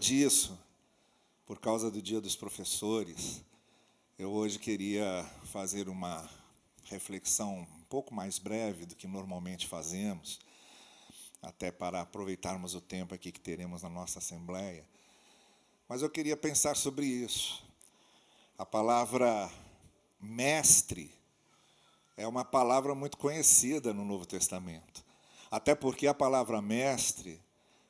disso, por causa do Dia dos Professores, eu hoje queria fazer uma reflexão um pouco mais breve do que normalmente fazemos, até para aproveitarmos o tempo aqui que teremos na nossa Assembleia. Mas eu queria pensar sobre isso. A palavra mestre é uma palavra muito conhecida no Novo Testamento. Até porque a palavra mestre,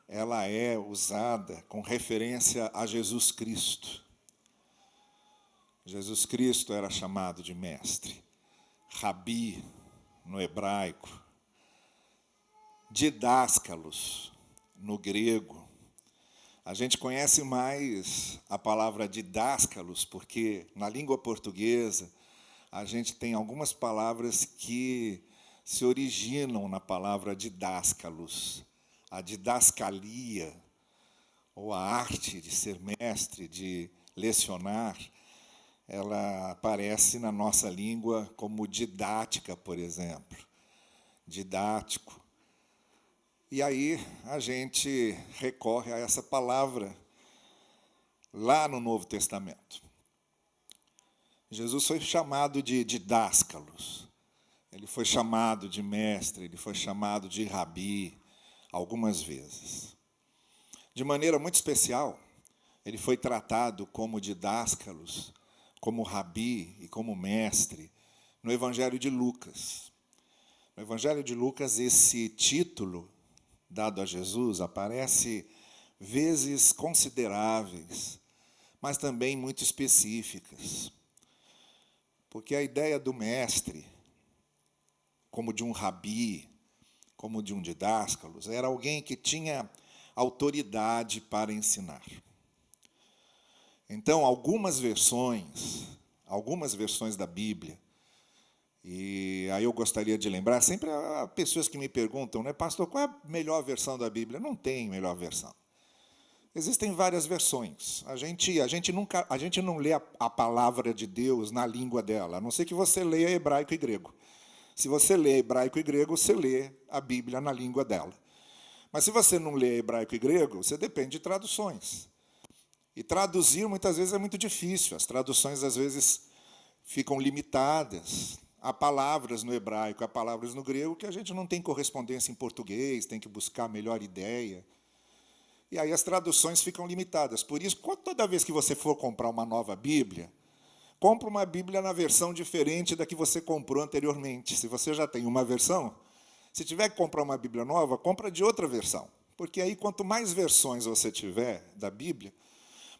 ela é usada com referência a Jesus Cristo. Jesus Cristo era chamado de mestre, rabi no hebraico, didáscalos no grego. A gente conhece mais a palavra didáscalos porque na língua portuguesa a gente tem algumas palavras que se originam na palavra didáscalos. A didascalia, ou a arte de ser mestre, de lecionar, ela aparece na nossa língua como didática, por exemplo. Didático. E aí a gente recorre a essa palavra lá no Novo Testamento. Jesus foi chamado de didáscalos, ele foi chamado de mestre, ele foi chamado de rabi algumas vezes. De maneira muito especial, ele foi tratado como didáscalos, como rabi e como mestre no Evangelho de Lucas. No Evangelho de Lucas, esse título dado a Jesus aparece vezes consideráveis, mas também muito específicas. Porque a ideia do mestre, como de um rabi, como de um didáscalos, era alguém que tinha autoridade para ensinar. Então, algumas versões da Bíblia, e aí eu gostaria de lembrar, sempre há pessoas que me perguntam, né, pastor, qual é a melhor versão da Bíblia? Não tem melhor versão. Existem várias versões. A gente não lê a palavra de Deus na língua dela, a não ser que você leia hebraico e grego. Se você lê hebraico e grego, você lê a Bíblia na língua dela. Mas se você não lê hebraico e grego, você depende de traduções. E traduzir, muitas vezes, é muito difícil. As traduções, às vezes, ficam limitadas. Há palavras no hebraico, há palavras no grego que a gente não tem correspondência em português, tem que buscar a melhor ideia. E aí as traduções ficam limitadas. Por isso, toda vez que você for comprar uma nova Bíblia, compre uma Bíblia na versão diferente da que você comprou anteriormente. Se você já tem uma versão, se tiver que comprar uma Bíblia nova, compra de outra versão. Porque aí, quanto mais versões você tiver da Bíblia,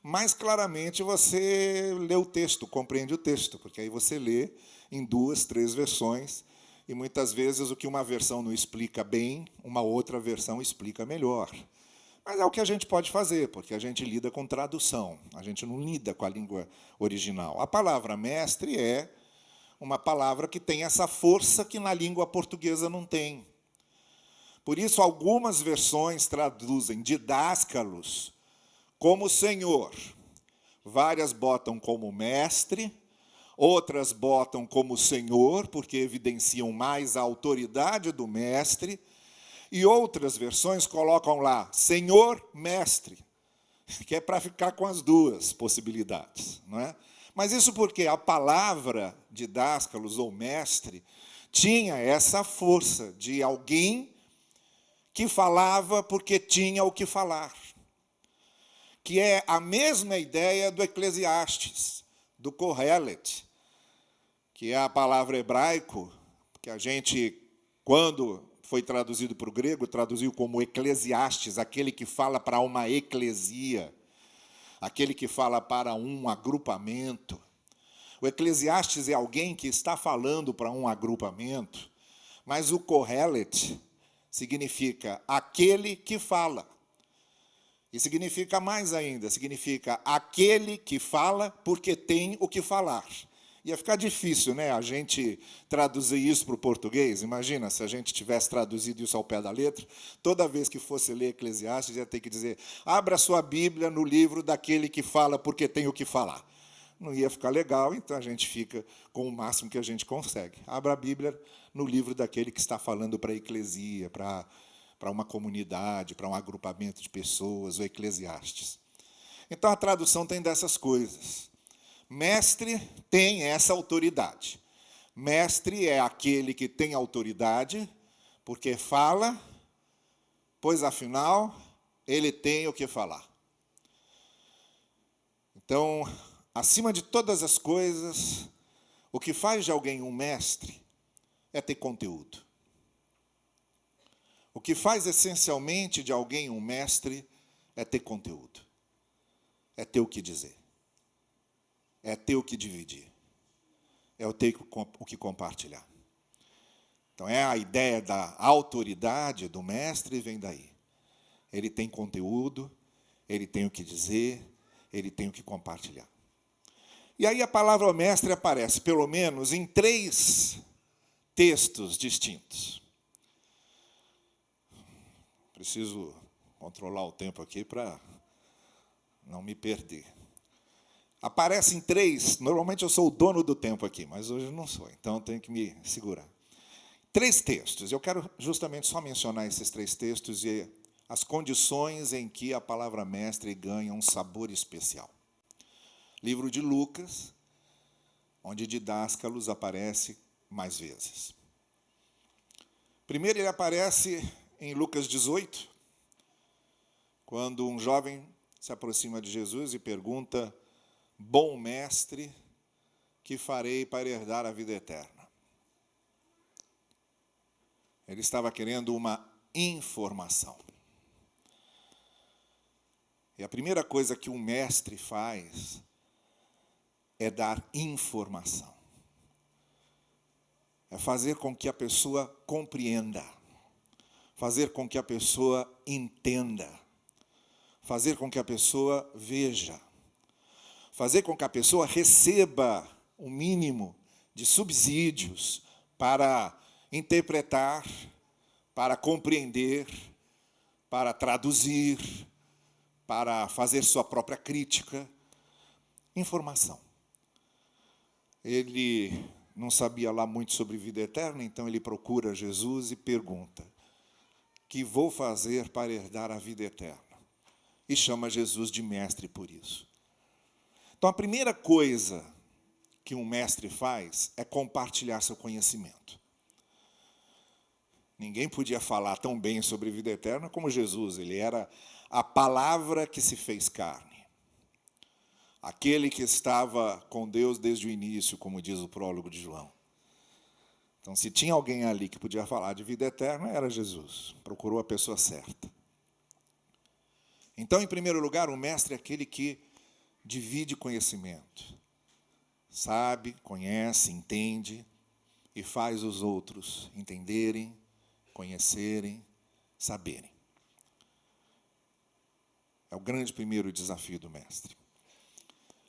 mais claramente você lê o texto, compreende o texto, porque aí você lê em 2, 3 versões, e muitas vezes o que uma versão não explica bem, uma outra versão explica melhor. Mas é o que a gente pode fazer, porque a gente lida com tradução, a gente não lida com a língua original. A palavra mestre é uma palavra que tem essa força que na língua portuguesa não tem. Por isso, algumas versões traduzem didáscalos como Senhor. Várias botam como mestre, outras botam como Senhor, porque evidenciam mais a autoridade do mestre, e outras versões colocam lá Senhor Mestre, que é para ficar com as duas possibilidades, não é? Mas isso porque a palavra didáscalos ou mestre tinha essa força de alguém que falava porque tinha o que falar, que é a mesma ideia do Eclesiastes, do Kohelet, que é a palavra hebraico, que a gente, quando foi traduzido para o grego, traduziu como Eclesiastes, aquele que fala para uma eclesia, aquele que fala para um agrupamento. O Eclesiastes é alguém que está falando para um agrupamento, mas o Kohelet significa aquele que fala. E significa mais ainda, significa aquele que fala porque tem o que falar. Ia ficar difícil, né, a gente traduzir isso para o português. Imagina se a gente tivesse traduzido isso ao pé da letra. Toda vez que fosse ler Eclesiastes, ia ter que dizer, abra sua Bíblia no livro daquele que fala porque tem o que falar. Não ia ficar legal, então a gente fica com o máximo que a gente consegue. Abra a Bíblia no livro daquele que está falando para a eclesia, para uma comunidade, para um agrupamento de pessoas, o Eclesiastes. Então a tradução tem dessas coisas. Mestre tem essa autoridade. Mestre é aquele que tem autoridade, porque fala, pois afinal ele tem o que falar. Então, acima de todas as coisas, o que faz de alguém um mestre é ter conteúdo. O que faz essencialmente de alguém um mestre é ter conteúdo. É ter o que dizer. É ter o que dividir. É ter o que compartilhar. Então, a ideia da autoridade do mestre vem daí. Ele tem conteúdo, ele tem o que dizer, ele tem o que compartilhar. E aí a palavra mestre aparece, pelo menos, em 3 textos distintos. Preciso controlar o tempo aqui para não me perder. Aparece em 3, normalmente eu sou o dono do tempo aqui, mas hoje eu não sou, então eu tenho que me segurar. 3 textos, eu quero justamente só mencionar esses 3 textos e as condições em que a palavra mestre ganha um sabor especial. Livro de Lucas, onde didáscalos aparece mais vezes. Primeiro ele aparece em Lucas 18, quando um jovem se aproxima de Jesus e pergunta: bom mestre, que farei para herdar a vida eterna? Ele estava querendo uma informação. E a primeira coisa que um mestre faz é dar informação. É fazer com que a pessoa compreenda. Fazer com que a pessoa entenda. Fazer com que a pessoa veja. Fazer com que a pessoa receba o mínimo de subsídios para interpretar, para compreender, para traduzir, para fazer sua própria crítica. Informação. Ele não sabia lá muito sobre vida eterna, então ele procura Jesus e pergunta: que vou fazer para herdar a vida eterna? E chama Jesus de mestre por isso. Então, a primeira coisa que um mestre faz é compartilhar seu conhecimento. Ninguém podia falar tão bem sobre vida eterna como Jesus. Ele era a palavra que se fez carne. Aquele que estava com Deus desde o início, como diz o prólogo de João. Então, se tinha alguém ali que podia falar de vida eterna, era Jesus. Procurou a pessoa certa. Então, em primeiro lugar, o mestre é aquele que divide conhecimento. Sabe, conhece, entende e faz os outros entenderem, conhecerem, saberem. É o grande primeiro desafio do mestre.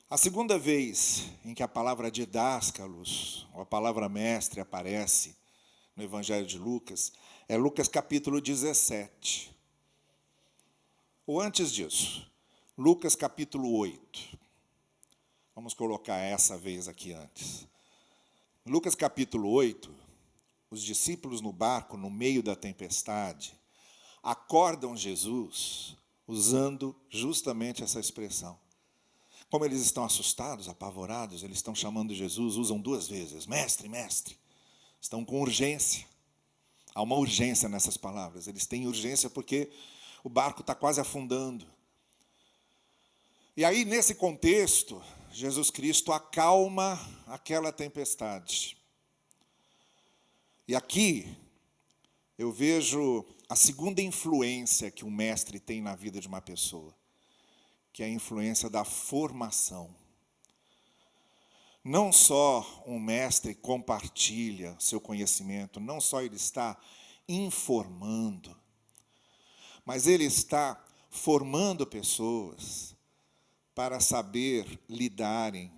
A segunda vez em que a palavra didáscalos, ou a palavra mestre, aparece no Evangelho de Lucas, é Lucas capítulo 17. Ou antes disso, Lucas capítulo 8. Vamos colocar essa vez aqui antes. Lucas capítulo 8, os discípulos no barco, no meio da tempestade, acordam Jesus usando justamente essa expressão. Como eles estão assustados, apavorados, eles estão chamando Jesus, usam 2 vezes, mestre, mestre. Estão com urgência. Há uma urgência nessas palavras. Eles têm urgência porque o barco está quase afundando. E aí, nesse contexto, Jesus Cristo acalma aquela tempestade. E aqui, eu vejo a segunda influência que um mestre tem na vida de uma pessoa, que é a influência da formação. Não só um mestre compartilha seu conhecimento, não só ele está informando, mas ele está formando pessoas para saber lidarem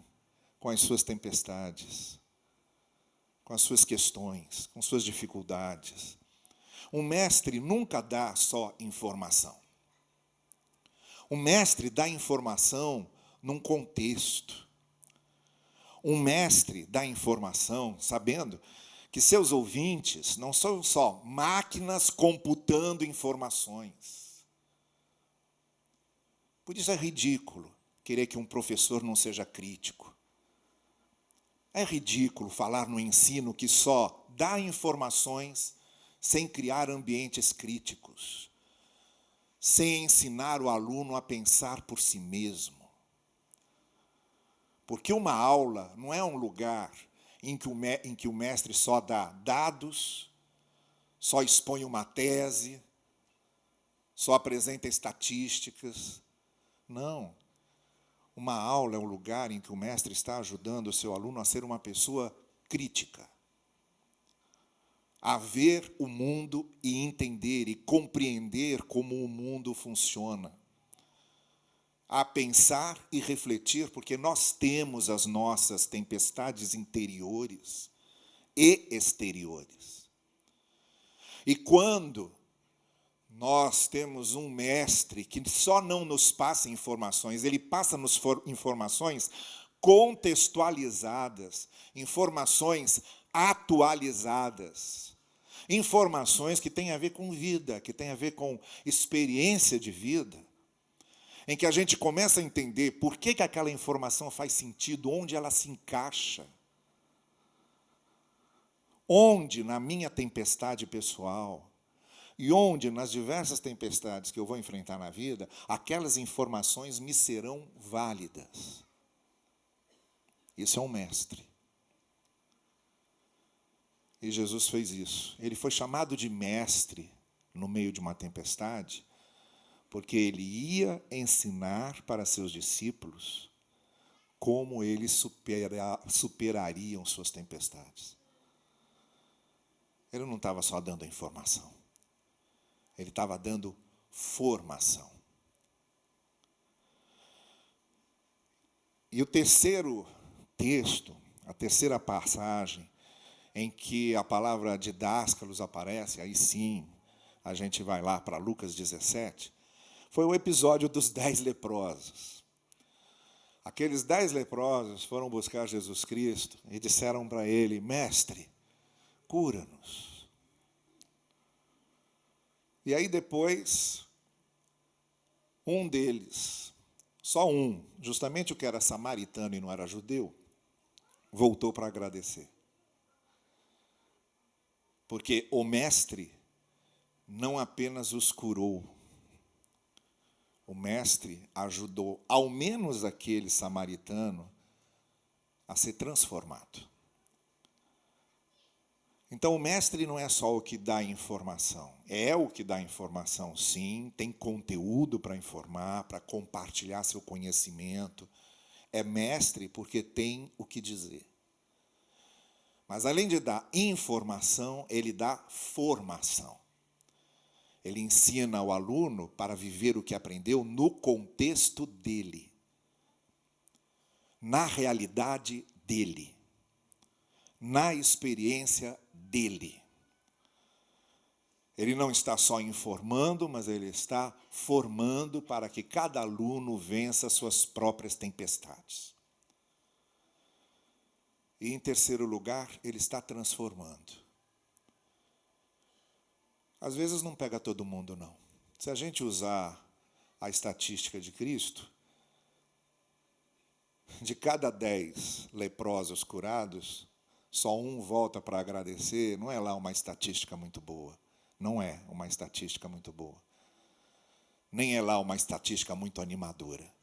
com as suas tempestades, com as suas questões, com suas dificuldades. Um mestre nunca dá só informação. O mestre dá informação num contexto. Um mestre dá informação sabendo que seus ouvintes não são só máquinas computando informações. Por isso é ridículo querer que um professor não seja crítico. É ridículo falar no ensino que só dá informações sem criar ambientes críticos, sem ensinar o aluno a pensar por si mesmo. Porque uma aula não é um lugar em que o mestre só dá dados, só expõe uma tese, só apresenta estatísticas. Não. Uma aula é um lugar em que o mestre está ajudando o seu aluno a ser uma pessoa crítica, a ver o mundo e entender e compreender como o mundo funciona, a pensar e refletir, porque nós temos as nossas tempestades interiores e exteriores. E quando nós temos um mestre que só não nos passa informações, ele passa-nos informações contextualizadas, informações atualizadas, informações que têm a ver com vida, que têm a ver com experiência de vida, em que a gente começa a entender por que aquela informação faz sentido, onde ela se encaixa, onde na minha tempestade pessoal, e onde, nas diversas tempestades que eu vou enfrentar na vida, aquelas informações me serão válidas. Isso é um mestre. E Jesus fez isso. Ele foi chamado de mestre no meio de uma tempestade, porque ele ia ensinar para seus discípulos como eles superariam suas tempestades. Ele não estava só dando a informação. Ele estava dando formação. E o terceiro texto, a terceira passagem, em que a palavra didáscalos aparece, aí sim, a gente vai lá para Lucas 17, foi o episódio dos 10 leprosos. Aqueles 10 leprosos foram buscar Jesus Cristo e disseram para ele: Mestre, cura-nos. E aí depois, um deles, só um, justamente o que era samaritano e não era judeu, voltou para agradecer. Porque o mestre não apenas os curou, o mestre ajudou ao menos aquele samaritano a ser transformado. Então, o mestre não é só o que dá informação. É o que dá informação, sim, tem conteúdo para informar, para compartilhar seu conhecimento. É mestre porque tem o que dizer. Mas, além de dar informação, ele dá formação. Ele ensina o aluno para viver o que aprendeu no contexto dele, na realidade dele, na experiência dele. Ele não está só informando, mas ele está formando para que cada aluno vença suas próprias tempestades. E, em terceiro lugar, ele está transformando. Às vezes não pega todo mundo, não. Se a gente usar a estatística de Cristo, de cada 10 leprosos curados, só um volta para agradecer. Não é lá uma estatística muito boa. Não é uma estatística muito boa. Nem é lá uma estatística muito animadora.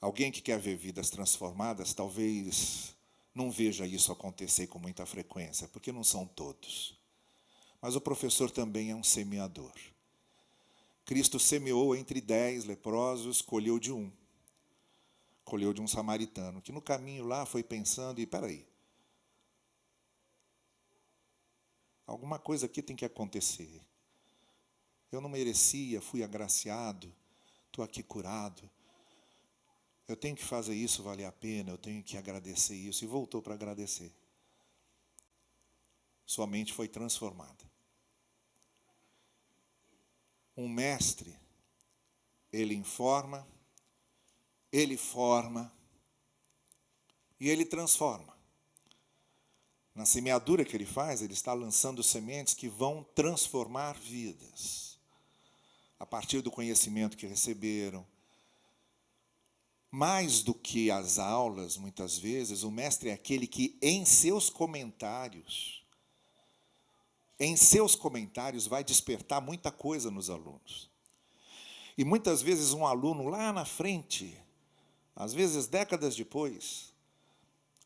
Alguém que quer ver vidas transformadas, talvez não veja isso acontecer com muita frequência, porque não são todos. Mas o professor também é um semeador. Cristo semeou entre 10 leprosos, colheu de um. Colheu de um samaritano, que no caminho lá foi pensando, peraí, alguma coisa aqui tem que acontecer. Eu não merecia, fui agraciado, estou aqui curado. Eu tenho que fazer isso valer a pena, eu tenho que agradecer isso. E voltou para agradecer. Sua mente foi transformada. Um mestre, ele informa, ele forma e ele transforma. Na semeadura que ele faz, ele está lançando sementes que vão transformar vidas. a partir do conhecimento que receberam. Mais do que as aulas, muitas vezes, o mestre é aquele que, em seus comentários, vai despertar muita coisa nos alunos. E muitas vezes um aluno lá na frente, às vezes décadas depois,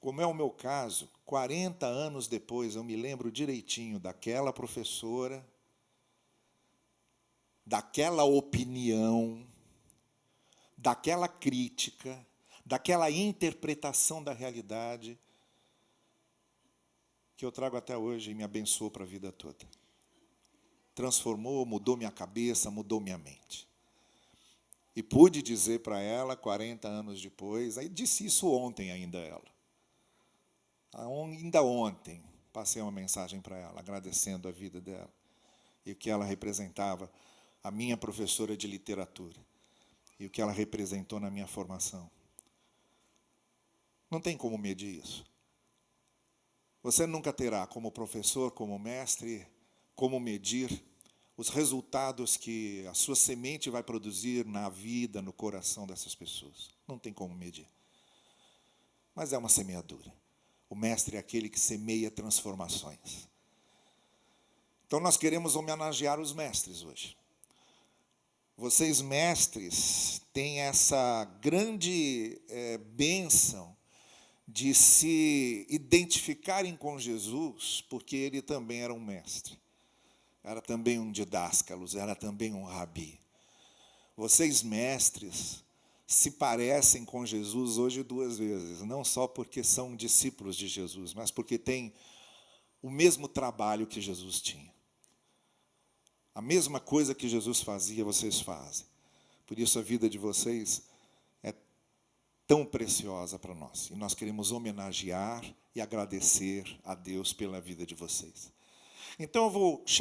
como é o meu caso, 40 anos depois, eu me lembro direitinho daquela professora, daquela opinião, daquela crítica, daquela interpretação da realidade, que eu trago até hoje e me abençoou para a vida toda. Transformou, mudou minha cabeça, mudou minha mente. E pude dizer para ela, 40 anos depois, aí disse isso ontem ainda ela. Ainda ontem, passei uma mensagem para ela, agradecendo a vida dela, e o que ela representava, a minha professora de literatura, e o que ela representou na minha formação. Não tem como medir isso. Você nunca terá, como professor, como mestre, como medir os resultados que a sua semente vai produzir na vida, no coração dessas pessoas. Não tem como medir. Mas é uma semeadura. O mestre é aquele que semeia transformações. Então, nós queremos homenagear os mestres hoje. Vocês, mestres, têm essa grande bênção de se identificarem com Jesus, porque ele também era um mestre. Era também um didáscalo, era também um rabi. Vocês, mestres, se parecem com Jesus hoje 2 vezes, não só porque são discípulos de Jesus, mas porque têm o mesmo trabalho que Jesus tinha. A mesma coisa que Jesus fazia, vocês fazem. Por isso a vida de vocês é tão preciosa para nós. E nós queremos homenagear e agradecer a Deus pela vida de vocês. Então eu vou chamar